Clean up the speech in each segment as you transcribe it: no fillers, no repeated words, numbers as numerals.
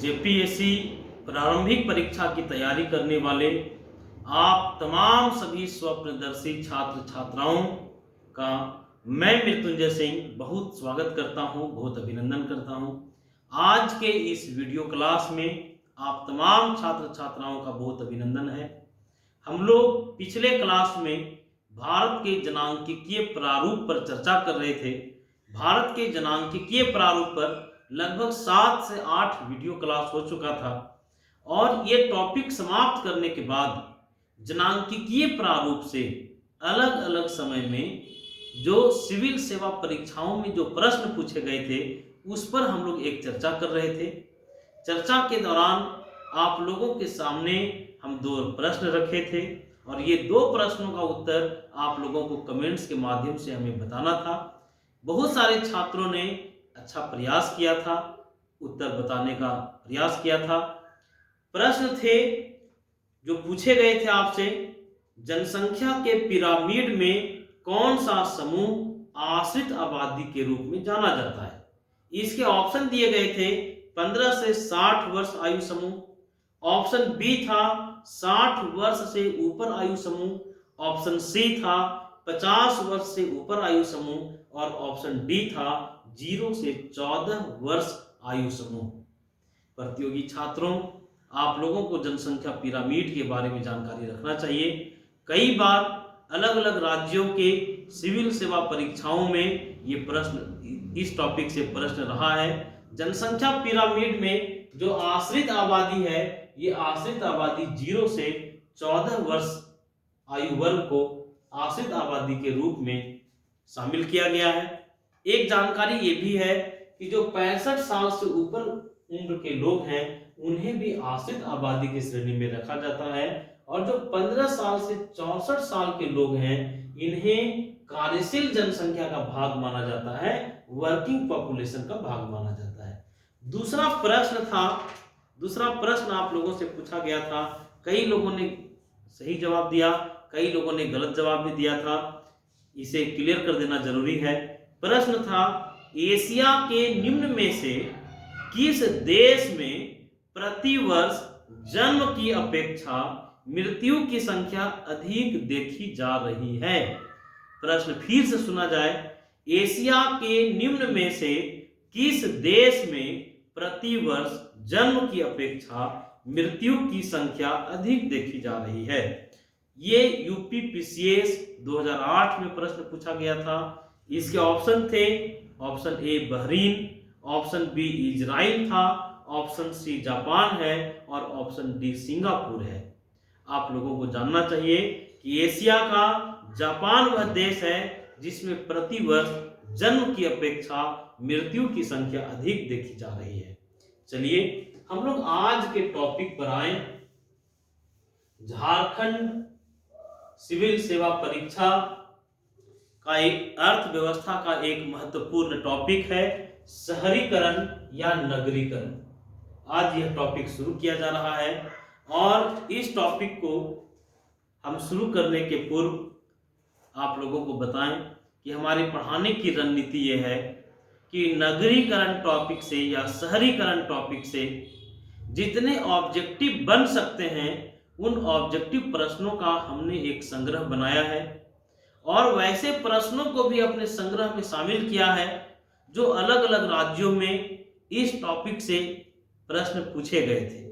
JPSC प्रारंभिक परीक्षा की तैयारी करने वाले आप तमाम सभी स्वप्नदर्शी छात्र छात्राओं का मैं मृत्युंजय सिंह बहुत स्वागत करता हूं, बहुत अभिनंदन करता हूं। आज के इस वीडियो क्लास में आप तमाम छात्र छात्राओं का बहुत अभिनंदन है। हम लोग पिछले क्लास में भारत के जनांकिकीय प्रारूप पर चर्चा कर रहे थे। भारत के जनांकिकीय प्रारूप पर लगभग 7 से 8 वीडियो क्लास हो चुका था और ये टॉपिक समाप्त करने के बाद जनांकिकीय प्रारूप से अलग अलग समय में जो सिविल सेवा परीक्षाओं में जो प्रश्न पूछे गए थे उस पर हम लोग एक चर्चा कर रहे थे। चर्चा के दौरान आप लोगों के सामने हम 2 प्रश्न रखे थे और ये 2 प्रश्नों का उत्तर आप लोगों को कमेंट्स के माध्यम से हमें बताना था। बहुत सारे छात्रों ने अच्छा प्रयास किया था, उत्तर बताने का प्रयास किया था। प्रश्न थे जो पूछे गए थे आपसे, जनसंख्या के पिरामिड में कौन सा समूह आश्रित आबादी के रूप में जाना जाता है। इसके ऑप्शन दिए गए थे 15 से 60 वर्ष आयु समूह, ऑप्शन बी था 60 वर्ष से ऊपर आयु समूह, ऑप्शन सी था 50 वर्ष से ऊपर आयु समूह और ऑप्शन डी था 0 से 14 वर्ष आयु समूह। प्रतियोगी छात्रों, आप लोगों को जनसंख्या पिरामिड के बारे में जानकारी रखना चाहिए। कई बार अलग अलग राज्यों के सिविल सेवा परीक्षाओं में ये प्रश्न, इस टॉपिक से प्रश्न रहा है। जनसंख्या पिरामिड में जो आश्रित आबादी है, ये आश्रित आबादी 0 से 14 वर्ष आयु वर्ग को आश्रित आबादी के रूप में शामिल किया गया है। एक जानकारी ये भी है कि जो 65 साल से ऊपर उम्र के लोग हैं उन्हें भी आश्रित आबादी की श्रेणी में रखा जाता है और जो 15 साल से 64 साल के लोग हैं इन्हें कार्यशील जनसंख्या का भाग माना जाता है, वर्किंग पॉपुलेशन का भाग माना जाता है। दूसरा प्रश्न आप लोगों से पूछा गया था। कई लोगों ने सही जवाब दिया, कई लोगों ने गलत जवाब भी दिया था। इसे क्लियर कर देना जरूरी है। प्रश्न था, एशिया के निम्न में से किस देश में प्रति वर्ष जन्म की अपेक्षा मृत्यु की संख्या अधिक देखी जा रही है। प्रश्न फिर से सुना जाए, एशिया के निम्न में से किस देश में प्रति वर्ष जन्म की अपेक्षा मृत्यु की संख्या अधिक देखी जा रही है। ये यूपीपीसीएस 2008 में प्रश्न पूछा गया था। इसके ऑप्शन थे, option A Bahrain, option B Israel था, ऑप्शन सी जापान है और ऑप्शन डी सिंगापुर है। आप लोगों को जानना चाहिए कि एशिया का जापान वह देश है जिसमें प्रति वर्ष जन्म की अपेक्षा मृत्यु की संख्या अधिक देखी जा रही है। चलिए हम लोग आज के टॉपिक पर आए। झारखंड सिविल सेवा परीक्षा का एक अर्थव्यवस्था का एक महत्वपूर्ण टॉपिक है, शहरीकरण या नगरीकरण। आज यह टॉपिक शुरू किया जा रहा है और इस टॉपिक को हम शुरू करने के पूर्व आप लोगों को बताएं कि हमारी पढ़ाने की रणनीति यह है कि नगरीकरण टॉपिक से या शहरीकरण टॉपिक से जितने ऑब्जेक्टिव बन सकते हैं उन ऑब्जेक्टिव प्रश्नों का हमने एक संग्रह बनाया है और वैसे प्रश्नों को भी अपने संग्रह में शामिल किया है जो अलग अलग राज्यों में इस टॉपिक से प्रश्न पूछे गए थे।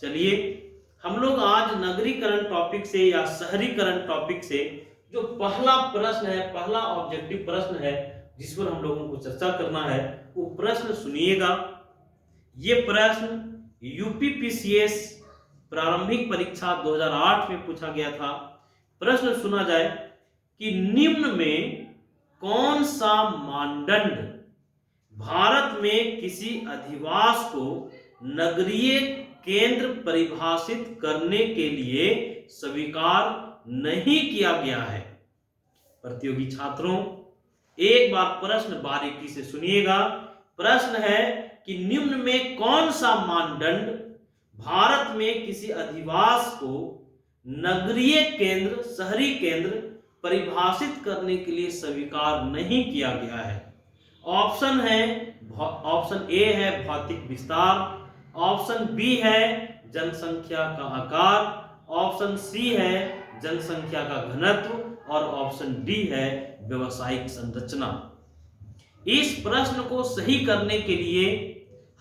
चलिए हम लोग आज नगरीकरण टॉपिक से या शहरीकरण टॉपिक से जो पहला प्रश्न है, पहला ऑब्जेक्टिव प्रश्न है जिस पर हम लोगों को चर्चा करना है, वो प्रश्न सुनिएगा। ये प्रश्न यूपीपीसीएस प्रारंभिक परीक्षा 2008 में पूछा गया था। प्रश्न सुना जाए कि निम्न में कौन सा मानदंड भारत में किसी अधिवास को नगरीय केंद्र परिभाषित करने के लिए स्वीकार नहीं किया गया है। प्रतियोगी छात्रों, एक बार प्रश्न बारीकी से सुनिएगा। प्रश्न है कि निम्न में कौन सा मानदंड भारत में किसी अधिवास को नगरीय केंद्र, शहरी केंद्र परिभाषित करने के लिए स्वीकार नहीं किया गया है। ऑप्शन ए है भौतिक विस्तार, ऑप्शन बी है जनसंख्या का आकार, ऑप्शन सी है जनसंख्या का घनत्व और ऑप्शन डी है व्यवसायिक संरचना। इस प्रश्न को सही करने के लिए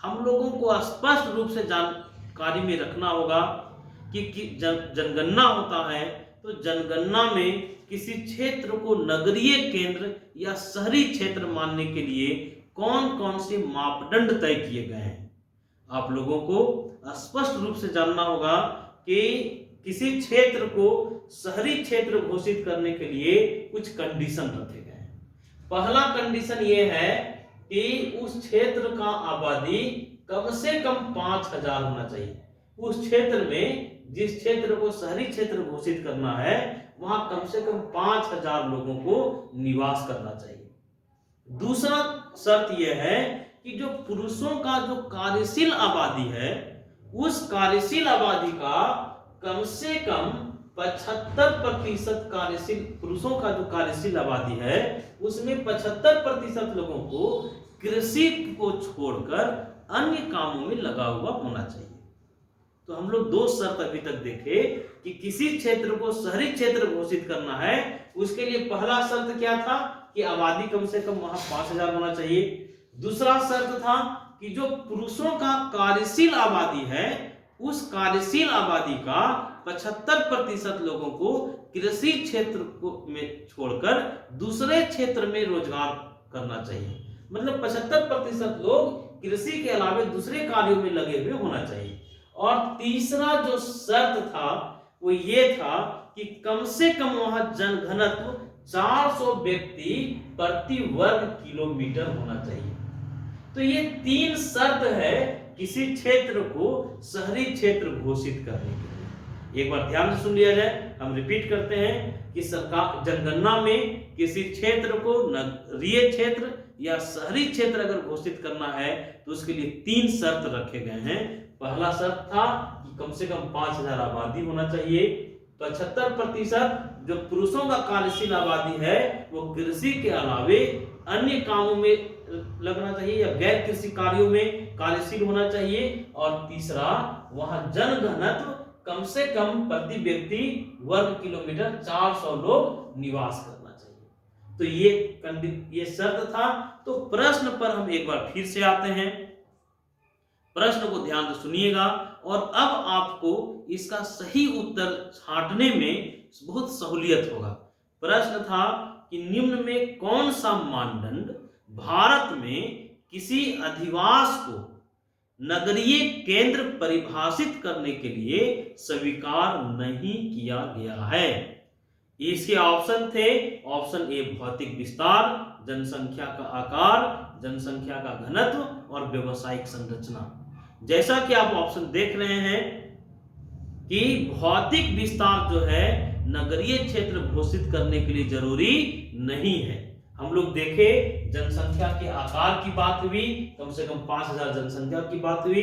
हम लोगों को स्पष्ट रूप से जानकारी में रखना होगा कि जनगणना होता है तो जनगणना में किसी क्षेत्र को नगरीय केंद्र या शहरी क्षेत्र मानने के लिए कौन कौन से मापदंड तय किए गए हैं। आप लोगों को स्पष्ट रूप से जानना होगा कि किसी क्षेत्र को शहरी क्षेत्र घोषित करने के लिए कुछ कंडीशन रखे गए हैं। पहला कंडीशन ये है कि उस क्षेत्र का आबादी कम से कम 5000 होना चाहिए। उस क्षेत्र में, जिस क्षेत्र को शहरी क्षेत्र घोषित करना है, वहां कम से कम 5000 लोगों को निवास करना चाहिए। दूसरा शर्त यह है कि जो पुरुषों का जो कार्यशील आबादी है, उस कार्यशील आबादी का कम से कम 75% कार्यशील, पुरुषों का जो कार्यशील आबादी है उसमें 75% लोगों को कृषि को छोड़कर अन्य कामों में लगा हुआ होना चाहिए। तो हम लोग दो शर्त अभी तक देखे कि किसी क्षेत्र को शहरी क्षेत्र घोषित करना है, उसके लिए पहला शर्त क्या था कि आबादी कम से कम वहां 5000 होना चाहिए। दूसरा शर्त था कि जो पुरुषों का कार्यशील आबादी है, उस कार्यशील आबादी का 75% लोगों को कृषि क्षेत्र को में छोड़कर दूसरे क्षेत्र में रोजगार करना चाहिए। मतलब 75% लोग कृषि के अलावे दूसरे कार्यों में लगे हुए होना चाहिए। और तीसरा जो शर्त था वो ये था कि कम से कम वहां जनघनत्व 400 व्यक्ति प्रति वर्ग किलोमीटर होना चाहिए। तो ये तीन शर्त है किसी क्षेत्र को शहरी क्षेत्र घोषित करने के लिए। एक बार ध्यान से सुन लिया जाए, हम रिपीट करते हैं कि सरकार जनगणना में किसी क्षेत्र को नगरीय क्षेत्र या शहरी क्षेत्र अगर घोषित करना है तो उसके लिए तीन शर्त रखे गए हैं। पहला शर्त था कि कम से कम 5000 आबादी होना चाहिए, 75% जो पुरुषों का कार्यशील आबादी है वो कृषि के अलावे अन्य कामों में लगना चाहिए या गैर कृषि कार्यों में कार्यशील होना चाहिए, और तीसरा वहां जनघनत्व कम से कम प्रति व्यक्ति वर्ग किलोमीटर 400 लोग निवास करना चाहिए। तो ये शर्त था। तो प्रश्न पर हम एक बार फिर से आते हैं, प्रश्न को ध्यान से सुनिएगा और अब आपको इसका सही उत्तर छांटने में बहुत सहूलियत होगा। प्रश्न था कि निम्न में कौन सा मानदंड भारत में किसी अधिवास को नगरीय केंद्र परिभाषित करने के लिए स्वीकार नहीं किया गया है। इसके ऑप्शन थे, ऑप्शन ए भौतिक विस्तार, जनसंख्या का आकार, जनसंख्या का घनत्व और व्यवसायिक संरचना। जैसा कि आप ऑप्शन देख रहे हैं कि भौतिक विस्तार जो है नगरीय क्षेत्र घोषित करने के लिए जरूरी नहीं है। हम लोग देखे जनसंख्या के आकार की बात हुई, कम से कम 5000 जनसंख्या की बात हुई।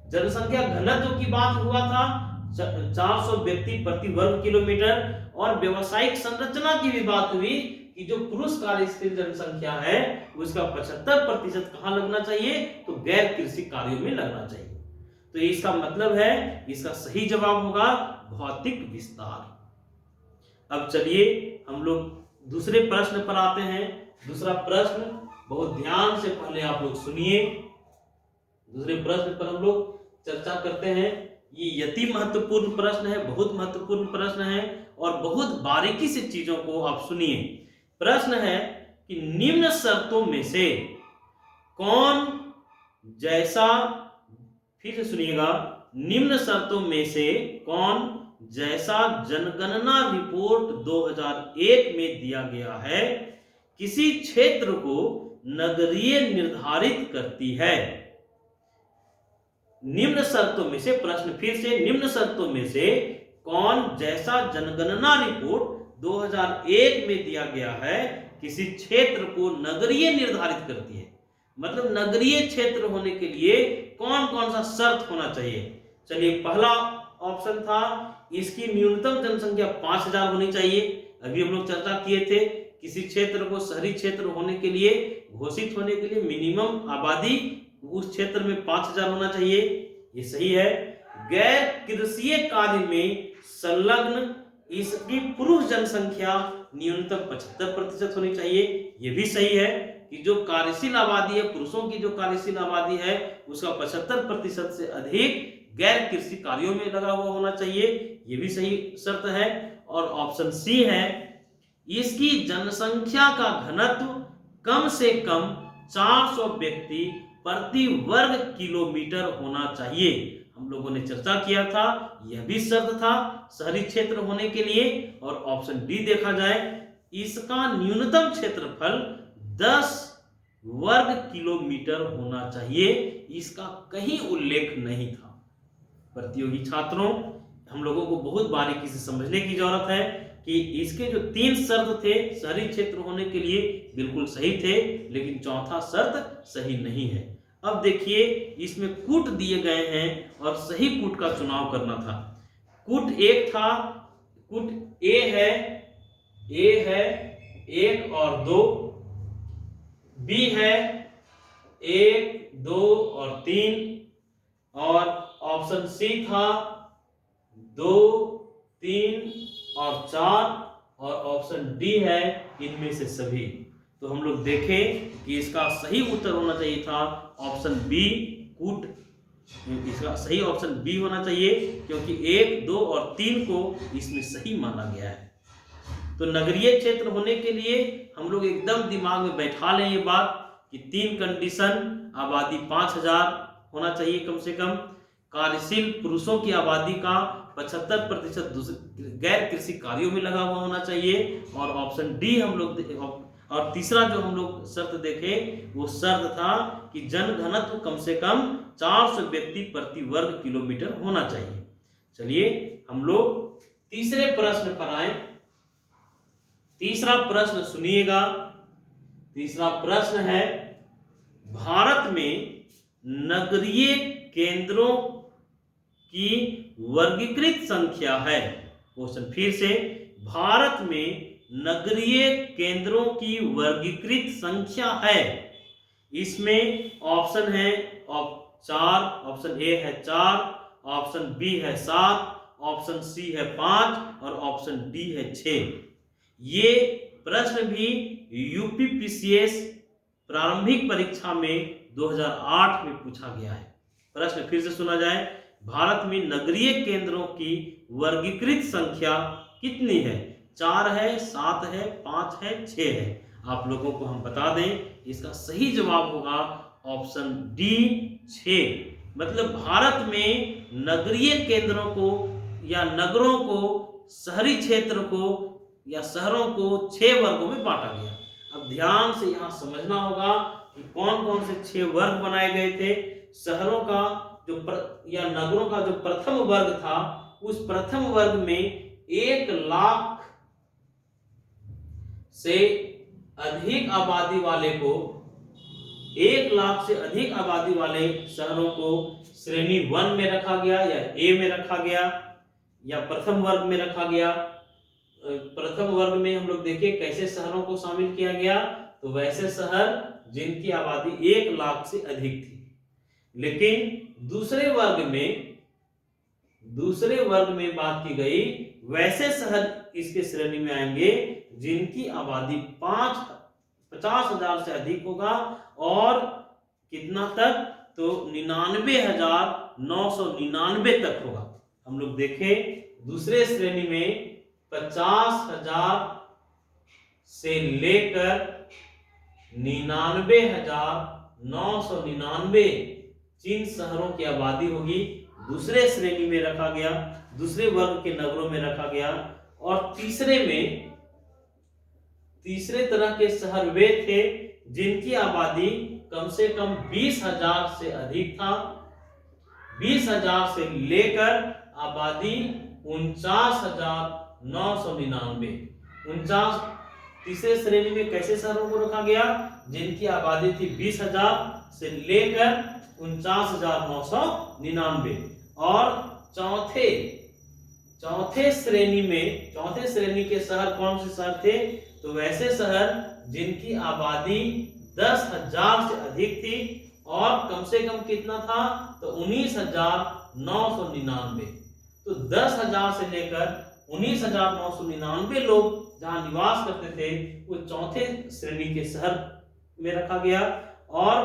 जनसंख्या घनत्व की बात हुआ था 400 व्यक्ति प्रति वर्ग किलोमीटर, और व्यवसायिक संरचना की भी बात हुई कि जो पुरुष कार्यशील जनसंख्या है उसका 75% कहां लगना चाहिए, तो गैर कृषि कार्यों में लगना चाहिए। तो इसका मतलब है इसका सही जवाब होगा भौतिक विस्तार। अब चलिए हम लोग दूसरे प्रश्न पर आते हैं। दूसरा प्रश्न बहुत ध्यान से पहले आप लोग सुनिए। दूसरे प्रश्न पर हम लोग चर्चा करते हैं। ये अति महत्वपूर्ण प्रश्न है, बहुत महत्वपूर्ण प्रश्न है और बहुत बारीकी से चीजों को आप सुनिए। प्रश्न है कि निम्न शर्तों में से कौन जैसा, फिर से सुनिएगा, निम्न शर्तों में से कौन जैसा जनगणना रिपोर्ट 2001 में दिया गया है किसी क्षेत्र को नगरीय निर्धारित करती है। निम्न शर्तों में से, प्रश्न फिर से, निम्न शर्तों में से कौन जैसा जनगणना रिपोर्ट 2001 में दिया गया है किसी क्षेत्र को नगरीय निर्धारित करती है। मतलब नगरीय क्षेत्र होने के लिए कौन कौन सा शर्त होना चाहिए। चलिए, पहला ऑप्शन था इसकी न्यूनतम जनसंख्या 5000 होनी चाहिए। अभी हम लोग चर्चा किए थे किसी क्षेत्र को शहरी क्षेत्र होने के लिए, घोषित होने के लिए मिनिमम आबादी उस क्षेत्र में 5000 होना चाहिए। ये सही है। गैर कृषि कार्य में संलग्न इसकी पुरुष जनसंख्या न्यूनतम 75% होनी चाहिए, ये भी सही है कि जो कार्यशील आबादी है, पुरुषों की जो कार्यशील आबादी है उसका 75% से अधिक गैर कृषि कार्यों में लगा हुआ होना चाहिए, ये भी सही शर्त है। और ऑप्शन सी है, इसकी जनसंख्या का घनत्व कम से कम 400 व्यक्ति प्रति वर्ग किलोमीटर होना चाहिए। हम लोगों ने चर्चा किया था, यह भी शर्त था शहरी क्षेत्र होने के लिए। और ऑप्शन डी देखा जाए, इसका न्यूनतम क्षेत्रफल 10 वर्ग किलोमीटर होना चाहिए, इसका कहीं उल्लेख नहीं था। प्रतियोगी छात्रों, हम लोगों को बहुत बारीकी से समझने की जरूरत है कि इसके जो 3 शर्त थे शहरी क्षेत्र होने के लिए बिल्कुल सही थे, लेकिन चौथा शर्त सही नहीं है। अब देखिए, इसमें कूट दिए गए हैं और सही कूट का चुनाव करना था। कूट एक था, कूट ए है 1 और 2, बी है 1, 2 और 3, और ऑप्शन सी था 2, 3 और 4, और ऑप्शन डी है इनमें से सभी। तो हम लोग देखें कि इसका सही उत्तर होना चाहिए था ऑप्शन बी, कूट। इसका सही ऑप्शन बी होना चाहिए, क्योंकि 1, 2 और 3 को इसमें सही माना गया है। तो नगरीय क्षेत्र होने के लिए हम लोग एकदम दिमाग में बैठा लें ये बात कि 3 कंडीशन, आबादी 5000 होना चाहिए कम से कम, कार्यशील पुरुषों की आबादी का 75% गैर कृषि कार्यों में लगा हुआ होना चाहिए, और ऑप्शन डी हम लोग। और तीसरा जो हम लोग शर्त देखे वो शर्त था कि जन घनत्व कम से कम 400 व्यक्ति प्रति वर्ग किलोमीटर होना चाहिए। चलिए हम लोग तीसरे प्रश्न पर आए। तीसरा प्रश्न सुनिएगा। तीसरा प्रश्न है, भारत में नगरीय केंद्रों की वर्गीकृत संख्या है। क्वेश्चन फिर से, भारत में नगरीय केंद्रों की वर्गीकृत संख्या है। इसमें ऑप्शन है 4, ऑप्शन ए है 4, ऑप्शन बी है 7, ऑप्शन सी है 5 और ऑप्शन डी है 6। ये प्रश्न भी यूपीपीसीएस प्रारंभिक परीक्षा में 2008 में पूछा गया है। प्रश्न फिर से सुना जाए, भारत में नगरीय केंद्रों की वर्गीकृत संख्या कितनी है? 4 है, 7 है, 5 है, 6 है। आप लोगों को हम बता दें, इसका सही जवाब होगा ऑप्शन डी 6। मतलब भारत में नगरीय केंद्रों को या नगरों को, शहरी क्षेत्र को या शहरों को 6 वर्गों में बांटा गया। अब ध्यान से यहाँ समझना होगा कि कौन कौन से 6 वर्ग बनाए गए थे। शहरों का या नगरों का जो प्रथम वर्ग था, उस प्रथम वर्ग में 1 लाख से अधिक आबादी वाले को, 1 लाख से अधिक आबादी वाले शहरों को श्रेणी 1 में रखा गया या ए में रखा गया या प्रथम वर्ग में रखा गया। प्रथम वर्ग में हम लोग देखें कैसे शहरों को शामिल किया गया, तो वैसे शहर जिनकी आबादी 1 लाख से अधिक थी। लेकिन दूसरे वर्ग में बात की गई, वैसे शहर इसके श्रेणी में आएंगे जिनकी आबादी 50,000 से अधिक होगा, और कितना तक, तो 99,999 तक होगा। हम लोग देखें दूसरे श्रेणी में 50,000 से लेकर 99,999 जिन शहरों की आबादी होगी दूसरे श्रेणी में रखा गया, दूसरे वर्ग के नगरों में रखा गया। और तीसरे तरह के शहर वे थे जिनकी आबादी कम से कम 20,000 से अधिक था। 20,000 से लेकर आबादी 49,999। तीसरे श्रेणी में कैसे शहरों को रखा गया, जिनकी आबादी थी 20,000 से लेकर 49,999। और चौथे श्रेणी के शहर कौन से शहर थे, तो वैसे शहर जिनकी आबादी 10,000 से अधिक थी और कम से कम कितना था, तो 19,999। तो 10,000 से लेकर 19,999 लोग जहां निवास करते थे वो चौथे श्रेणी के शहर में रखा गया। और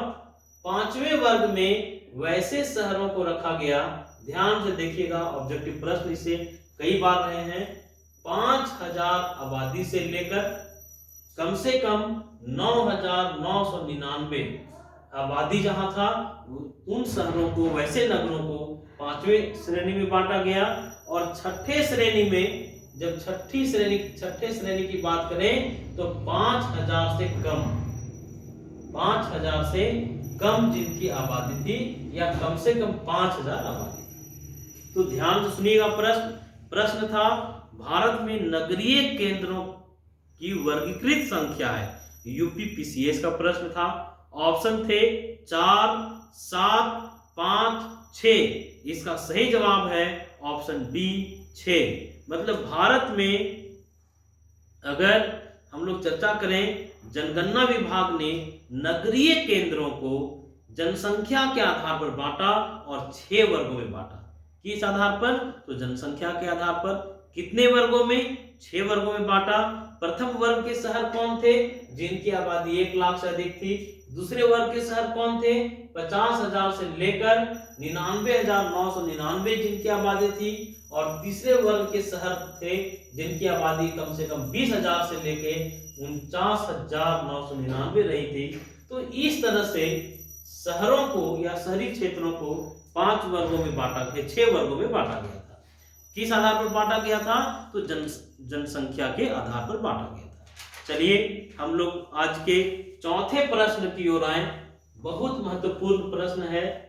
पांचवें वर्ग में वैसे शहरों को रखा गया, ध्यान से देखिएगा, ऑब्जेक्टिव प्रश्न इसे कई बार रहे हैं, 5,000 आबादी से लेकर कम से कम 9,999 आबादी जहां था, उन शहरों को, वैसे नगरों को पांचवें श्रेणी में बांटा गया। और छठे श्रेणी में, जब छठे श्रेणी की बात करें तो 5,000 से कम, 5,000 से कम जिनकी आबादी थी, या कम से कम 5,000 आबादी। तो ध्यान से सुनिएगा, प्रश्न था भारत में नगरीय केंद्रों की वर्गीकृत संख्या है, यूपीपीसीएस का प्रश्न था। ऑप्शन थे 4, 7, 5, 6। इसका सही जवाब है ऑप्शन डी 6। मतलब भारत में अगर हम लोग चर्चा करें, जनगणना विभाग ने नगरीय केंद्रों को जनसंख्या के आधार पर बांटा और 6 वर्गों में बांटा। किस आधार पर, तो जनसंख्या के आधार पर। कितने वर्गों में, 6 वर्गों में बांटा। प्रथम वर्ग के शहर कौन थे, जिनकी आबादी 1 लाख से अधिक थी। दूसरे वर्ग के शहर कौन थे, 50,000 से लेकर 99,999 जिनकी आबादी थी। और तीसरे वर्ग के शहर थे जिनकी आबादी कम से कम 20,000 से लेकर 49,999 रही थी। तो इस तरह से शहरों को या शहरी क्षेत्रों को 5 वर्गों में बांटा गया, 6 वर्गों में बांटा गया था। किस आधार पर बांटा गया था, तो जनसंख्या के आधार पर बांटा गया था। चलिए हम लोग आज के चौथे प्रश्न की ओर आए। बहुत महत्वपूर्ण प्रश्न है,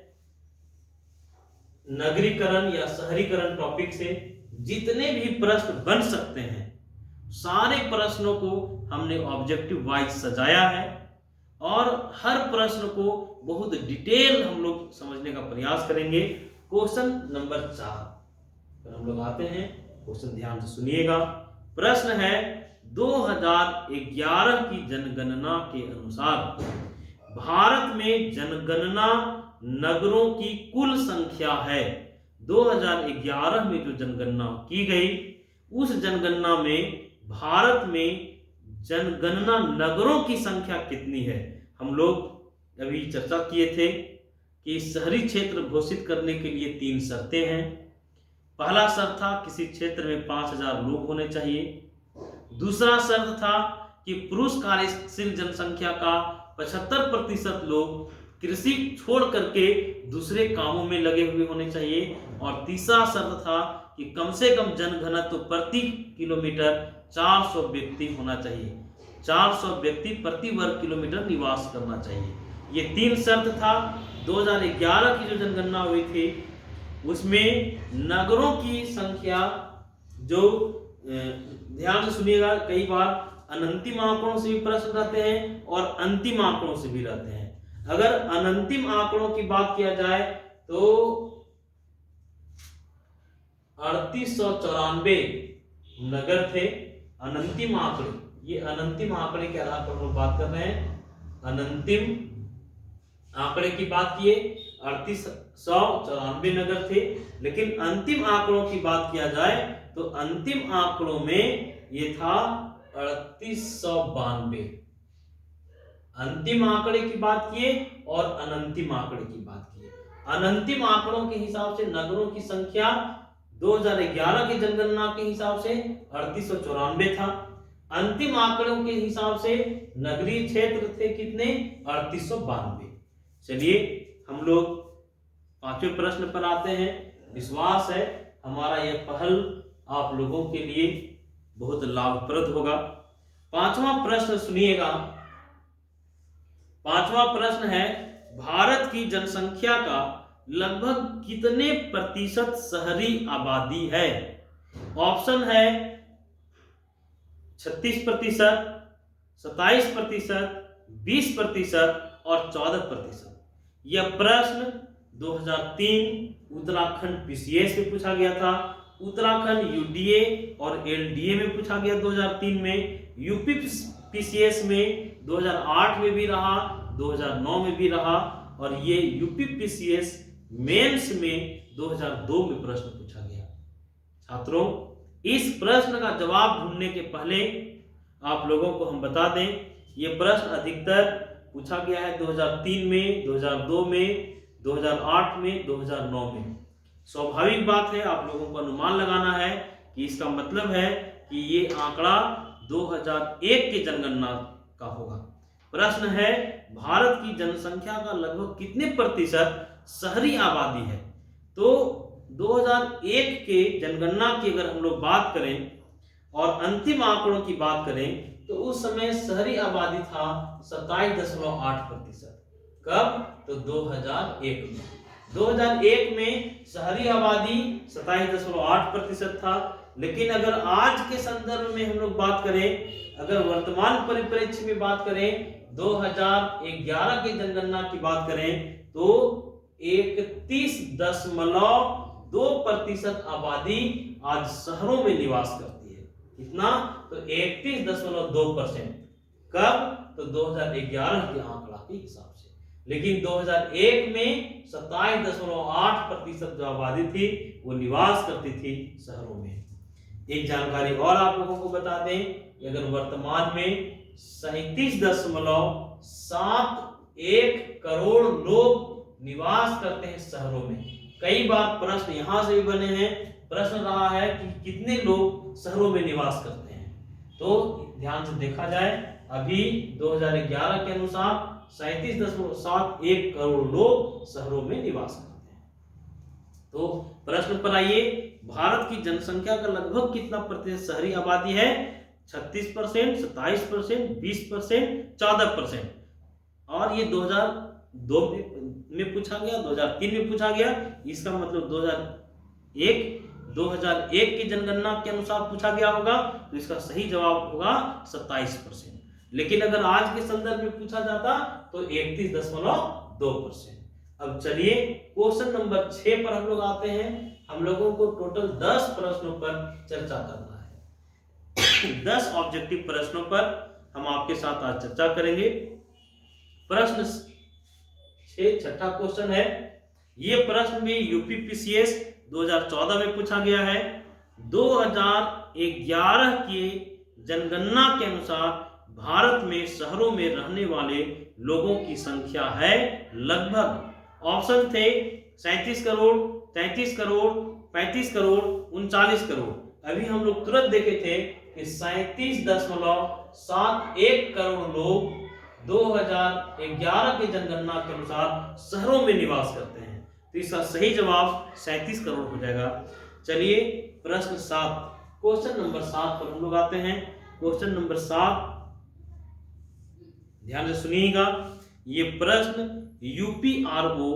नगरीकरण या शहरीकरण टॉपिक से जितने भी प्रश्न बन सकते हैं, सारे प्रश्नों को हमने ऑब्जेक्टिव वाइज सजाया है और हर प्रश्न को बहुत डिटेल हम लोग समझने का प्रयास करेंगे। क्वेश्चन नंबर 4 पर हम लोग आते हैं। क्वेश्चन ध्यान से सुनिएगा। प्रश्न है 2011 की जनगणना के अनुसार भारत में जनगणना नगरों की कुल संख्या है। 2011 में जो जनगणना की गई, उस जनगणना में भारत में जनगणना नगरों की संख्या कितनी है। हम लोग अभी चर्चा किए थे कि शहरी क्षेत्र घोषित करने के लिए 3 शर्तें हैं। पहला शर्त था किसी क्षेत्र में 5,000 लोग होने चाहिए। दूसरा शर्त था कि पुरुष कार्यशील जनसंख्या का 75% लोग कृषि छोड़ करके दूसरे कामों में लगे हुए होने चाहिए। और तीसरा शर्त था कि कम से कम जनघनत्व प्रति किलोमीटर 400 व्यक्ति होना चाहिए, 400 व्यक्ति प्रति वर्ग किलोमीटर निवास करना चाहिए। ये 3 शर्त था। 2011 की जो जनगणना हुई थी उसमें नगरों की संख्या, जो ध्यान से सुनिएगा, कई बार अनंतिम आंकड़ों से भी प्रश्न रहते हैं और अंतिम आंकड़ों से भी रहते हैं। अगर अनंतिम आंकड़ों की बात किया जाए तो 3894 नगर थे। अनंतिम आंकड़े, ये अनंतिम आंकड़े के आधार पर हम बात कर रहे हैं। अनंतिम आंकड़े की बात किए 3894 नगर थे। लेकिन अंतिम आंकड़ों की बात किया जाए तो अंतिम आंकड़ों में ये था 3892। अंतिम आंकड़े की बात किए और अनंतिम आंकड़े की बात किए। अनंतिम आंकड़ों के हिसाब से नगरों की संख्या 2011 की जनगणना के हिसाब से 3894 था। अंतिम आंकड़ों के हिसाब से नगरीय क्षेत्र थे कितने, 3892। चलिए हम लोग 5वें प्रश्न पर आते हैं। विश्वास है हमारा यह पहल आप लोगों के लिए बहुत लाभप्रद होगा। 5वां प्रश्न सुनिएगा। 5वां प्रश्न है भारत की जनसंख्या का लगभग कितने प्रतिशत शहरी आबादी है। ऑप्शन है 36%, 27%, 20% और 14%। यह प्रश्न 2003 उत्तराखंड पीसीएस में पूछा गया था, उत्तराखंड यूडीए और एलडीए में पूछा गया 2003 में, यूपी पीसीएस में 2008 में भी रहा, 2009 में भी रहा और ये यूपीपीसीएस मेंस में 2002 में प्रश्न पूछा गया। छात्रों, इस प्रश्न का जवाब ढूंढने के पहले आप लोगों को हम बता दें, ये प्रश्न अधिकतर पूछा गया है 2003 में, 2002 में, 2008 में, 2009 में। स्वाभाविक बात है, आप लोगों को अनुमान लगाना है कि इसका मतलब है कि ये आंकड़ा 2001 के जनगणना का होगा। प्रश्न है, भारत की जनसंख्या का लगभग कितने प्रतिशत शहरी आबादी है? तो 2001 के जनगणना की अगर हम लोग बात करें और अंतिम आंकड़ों की बात करें तो उस समय शहरी आबादी था 27.8%। कब? तो 2001 में। 2001 में शहरी आबादी 27.8% था। लेकिन अगर आज के संदर्भ में हम लोग बात करें, अगर वर्तमान परिप्रेक्ष्य में बात करें, 2011 की जनगणना की बात करें तो 31.2% आबादी आज शहरों में निवास करती है। कितना? तो 31.2%। कब? तो 2011 के आंकड़ा के हिसाब से। लेकिन 2001 में 27.8% जो आबादी थी वो निवास करती थी शहरों में। एक जानकारी और आप लोगों को बता दें कि अगर वर्तमान में 37.71 करोड़ लोग निवास करते हैं शहरों में। कई बार प्रश्न यहां से भी बने हैं, प्रश्न रहा है कि कितने लोग शहरों में निवास करते हैं। तो ध्यान से देखा जाए, अभी 2011 के अनुसार 37.71 करोड़ लोग शहरों में निवास करते हैं। तो प्रश्न पर आइए, भारत की जनसंख्या का लगभग कितना प्रतिशत शहरी आबादी है? 36%, 27%, 20%, 14%। और ये 2002 में पूछा गया, 2003 में पूछा गया। इसका मतलब 2001 की जनगणना के अनुसार पूछा गया होगा, तो इसका सही जवाब होगा 27%। लेकिन अगर आज के संदर्भ में पूछा जाता तो 31.2%। अब चलिए क्वेश्चन नंबर 6 पर हम लोग आते हैं। हम लोगों को टोटल 10 प्रश्नों पर चर्चा करना है। 10 ऑब्जेक्टिव प्रश्नों पर हम आपके साथ आज चर्चा करेंगे। प्रश्न 6 छठा क्वेश्चन है। ये प्रश्न भी यूपीपीसीएस 2014 में पूछा गया है। 2011 की जनगणना के अनुसार भारत में शहरों में रहने वाले लोगों की संख्या है लगभग, ऑप्शन थे 37 करोड़, 33 करोड़, 35 करोड़, 39 करोड़। अभी हम लोग तुरंत देखे थे कि 37.71 करोड़ लोग 2011 की जनगणना के अनुसार शहरों में निवास करते हैं। तो इसका सही जवाब 37 करोड़ हो जाएगा। चलिए प्रश्न 7, क्वेश्चन नंबर 7 पर हम लोग आते हैं। क्वेश्चन नंबर 7 ध्यान से सुनिएगा। ये प्रश्न यूपीआरओ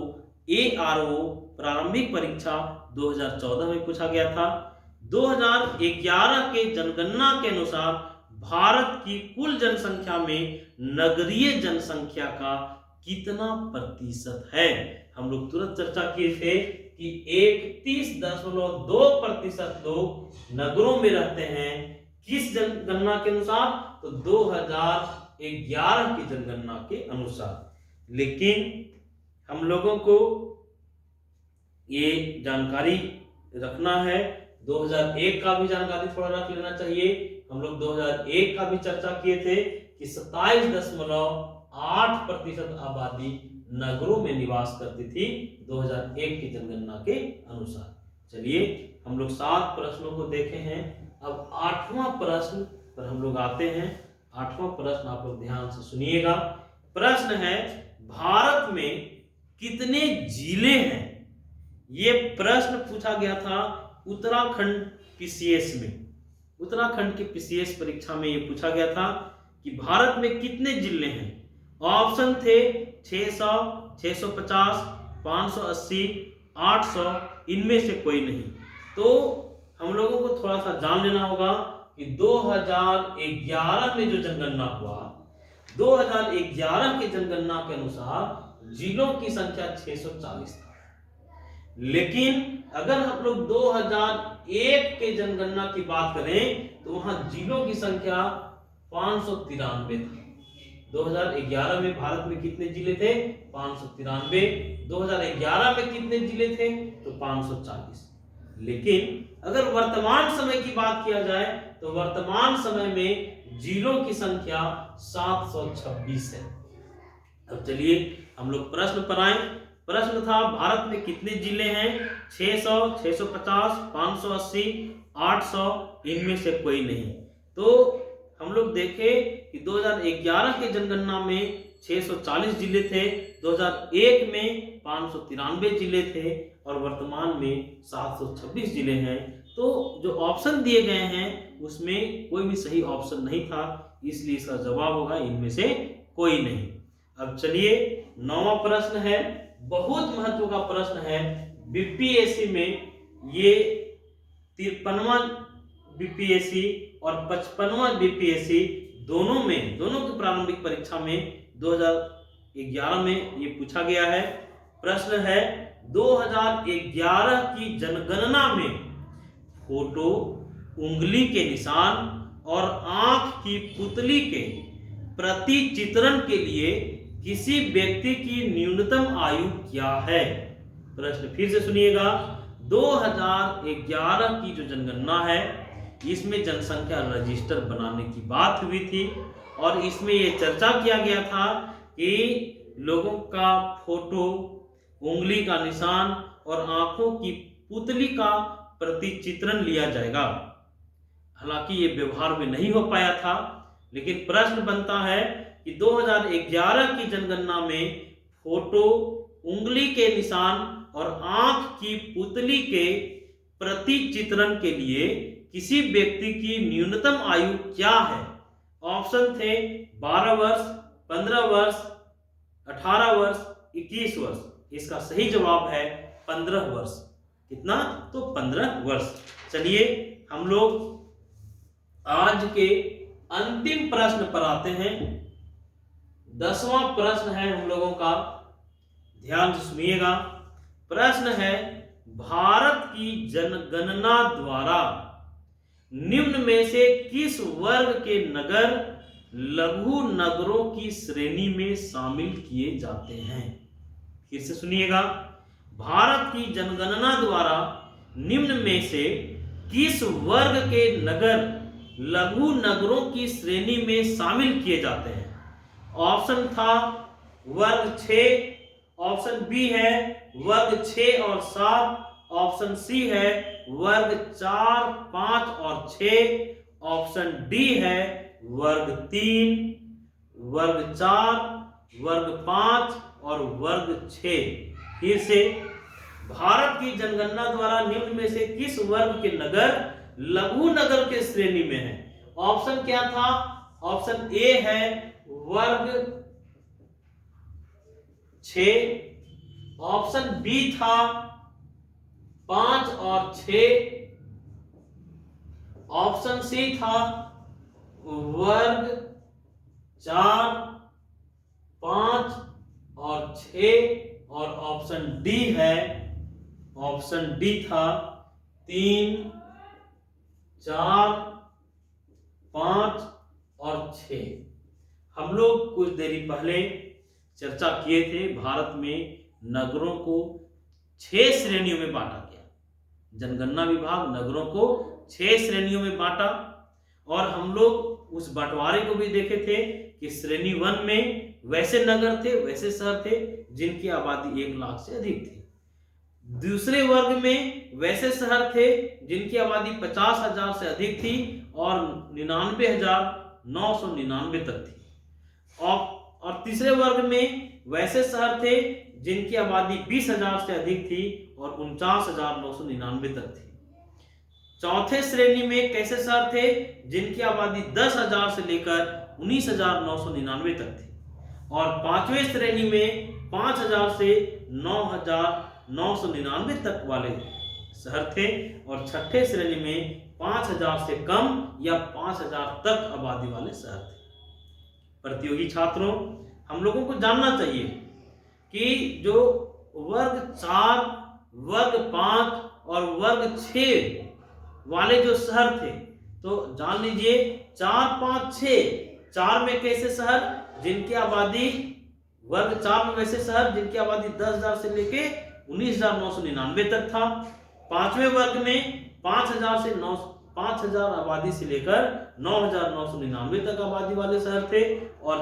एआरओ प्रारंभिक परीक्षा 2014 में पूछा गया था। 2011 के जनगणना के अनुसार भारत की कुल जनसंख्या में नगरीय जनसंख्या का कितना प्रतिशत है? हम लोग तुरंत चर्चा किए थे कि 31.2% लोग नगरों में रहते हैं। किस जनगणना के अनुसार? तो 2011 की जनगणना के अनुसार। लेकिन हम लोगों को ये जानकारी रखना है, 2001 का भी जानकारी थोड़ा रख लेना चाहिए। हम लोग 2001 का भी चर्चा किए थे कि 27.8% आबादी नगरों में निवास करती थी 2001 की जनगणना के अनुसार। चलिए हम लोग 7 प्रश्नों को देखे हैं। अब 8वां प्रश्न पर हम लोग आते हैं। 8वां प्रश्न आप लोग ध्यान से सुनिएगा। प्रश्न है, भारत में कितने जिले हैं? ये प्रश्न पूछा गया था उत्तराखंड पीसीएस में। उत्तराखंड के पीसीएस परीक्षा में ये पूछा गया था कि भारत में कितने जिले हैं। ऑप्शन थे 600, 650, 580, 800, इनमें से कोई नहीं। तो हम लोगों को थोड़ा सा जान लेना होगा कि 2011 में जो जनगणना हुआ, 2011 की जनगणना के अनुसार जिलों की संख्या 640 था। लेकिन अगर हम लोग 2001 के जनगणना की बात करें तो वहां जिलों की संख्या 593 था। 2011 में भारत में कितने जिले थे? 593। 2011 में कितने जिले थे? तो 540। लेकिन अगर वर्तमान समय की बात किया जाए तो वर्तमान समय में जिलों की संख्या 726 है। अब चलिए हम लोग प्रश्न पर आए। प्रश्न था भारत में कितने जिले हैं? 600, 650, 580, 800, इनमें से कोई नहीं। तो हम लोग देखें कि 2011 के जनगणना में 640 जिले थे, 2001 में 593 जिले थे और वर्तमान में 726 जिले हैं। तो जो ऑप्शन दिए गए हैं उसमें कोई भी सही ऑप्शन नहीं था, इसलिए इसका जवाब होगा इनमें से कोई नहीं। अब चलिए 9वां प्रश्न है, बहुत महत्व का प्रश्न है। बीपीएससी में ये 53वां बीपीएससी और 55वां बीपीएससी दोनों की प्रारंभिक परीक्षा में 2011 में ये पूछा गया है। प्रश्न है 2011 की जनगणना में फोटो, उंगली के निशान और आंख की पुतली के प्रति चित्रण के लिए किसी व्यक्ति की न्यूनतम आयु क्या है? प्रश्न फिर से सुनिएगा। 2011 की जो जनगणना है इसमें जनसंख्या रजिस्टर बनाने की बात हुई थी और इसमें यह चर्चा किया गया था कि लोगों का फोटो, उंगली का निशान और आंखों की पुतली का प्रतिचित्रण लिया जाएगा। हालांकि ये व्यवहार में नहीं हो पाया था, लेकिन प्रश्न बनता है कि 2011 की जनगणना में फोटो, उंगली के निशान और आंख की पुतली के प्रतिचित्रण के लिए किसी व्यक्ति की न्यूनतम आयु क्या है? ऑप्शन थे 12 वर्ष, 15 वर्ष, 18 वर्ष, 21 वर्ष। इसका सही जवाब है 15 वर्ष। कितना? तो 15 वर्ष। चलिए हम लोग आज के अंतिम प्रश्न पर आते हैं। 10वां प्रश्न है हम लोगों का, ध्यान से सुनिएगा। प्रश्न है भारत की जनगणना द्वारा निम्न में से किस वर्ग के नगर लघु नगरों की श्रेणी में शामिल किए जाते हैं? फिर से सुनिएगा। भारत की जनगणना द्वारा निम्न में से किस वर्ग के नगर लघु नगरों की श्रेणी में शामिल किए जाते हैं? ऑप्शन था वर्ग 6, ऑप्शन बी है वर्ग 6 और 7, ऑप्शन सी है वर्ग 4, 5 और 6, ऑप्शन डी है वर्ग 3, वर्ग 4, वर्ग 5 और वर्ग 6। फिर से, भारत की जनगणना द्वारा निम्न में से किस वर्ग के नगर लघु नगर के श्रेणी में है? ऑप्शन क्या था? ऑप्शन ए है वर्ग 6, ऑप्शन बी था 5 और 6, ऑप्शन सी था वर्ग 4, 5 और 6 और ऑप्शन डी है, ऑप्शन डी था 3, 4, 5 और 6। हम लोग कुछ देरी पहले चर्चा किए थे, भारत में नगरों को 6 श्रेणियों में बांटा गया। जनगणना विभाग नगरों को 6 श्रेणियों में बांटा और हम लोग उस बंटवारे को भी देखे थे कि श्रेणी 1 में वैसे नगर थे, वैसे शहर थे जिनकी आबादी 1 लाख से अधिक थी। दूसरे वर्ग में वैसे शहर थे जिनकी आबादी 50,000 से अधिक थी और 99,999 तक थी। और तीसरे वर्ग में वैसे शहर थे जिनकी आबादी 20,000 से अधिक थी और 49,999 तक थी। चौथे श्रेणी में कैसे शहर थे जिनकी आबादी 10,000 से लेकर 19,999 तक थी। और पांचवें श्रेणी में 5,000 से 9,999 तक वाले शहर थे और छठे श्रेणी में 5,000 से कम या 5,000 तक आबादी वाले शहर थे। प्रतियोगी छात्रों, हम लोगों को जानना चाहिए कि जो वर्ग 4, वर्ग 5 और वर्ग 6 वाले जो शहर थे, तो जान लीजिए 4, 5, 6, 4 में कैसे शहर जिनकी आबादी वर्ग 4 में वैसे शहर जिनकी आबादी 10,000 से लेके 19,999 तक था। 5वें वर्ग में 5,000 आबादी से लेकर 9,999 तक आबादी वाले शहर थे। और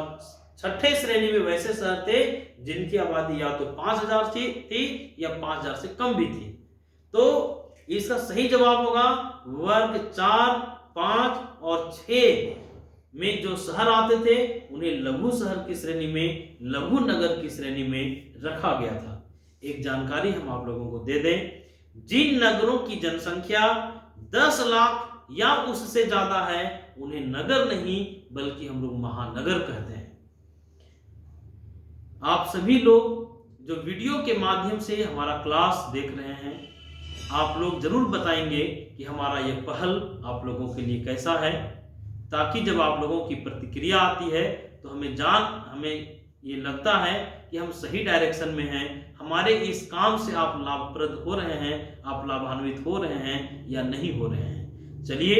छठे श्रेणी में वैसे शहर थे जिनकी आबादी या तो 5,000 थी या 5,000 से कम भी थी। तो इसका सही जवाब होगा वर्ग 4, 5 और 6 में जो शहर आते थे उन्हें लघु शहर की श्रेणी में, लघु नगर की श्रेणी में रखा गया था। एक जानकारी हम आप लोगों को दे दें, जिन नगरों की जनसंख्या 10 लाख या उससे ज्यादा है उन्हें नगर नहीं बल्कि हम लोग महानगर कहते हैं। आप सभी लोग जो वीडियो के माध्यम से हमारा क्लास देख रहे हैं, आप लोग जरूर बताएंगे कि हमारा ये पहल आप लोगों के लिए कैसा है, ताकि जब आप लोगों की प्रतिक्रिया आती है तो हमें ये लगता है कि हम सही डायरेक्शन में हैं, हमारे इस काम से आप लाभप्रद हो रहे हैं, आप लाभान्वित हो रहे हैं या नहीं हो रहे हैं। चलिए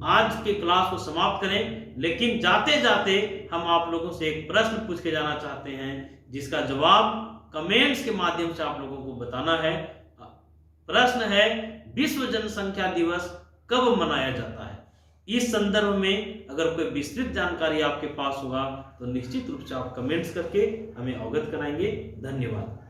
आज के क्लास को समाप्त करें, लेकिन जाते जाते हम आप लोगों से एक प्रश्न पूछ के जाना चाहते हैं जिसका जवाब कमेंट्स के माध्यम से आप लोगों को बताना है। प्रश्न है, विश्व जनसंख्या दिवस कब मनाया जाता है? इस संदर्भ में अगर कोई विस्तृत जानकारी आपके पास होगा तो निश्चित रूप से आप कमेंट्स करके हमें अवगत कराएंगे। धन्यवाद।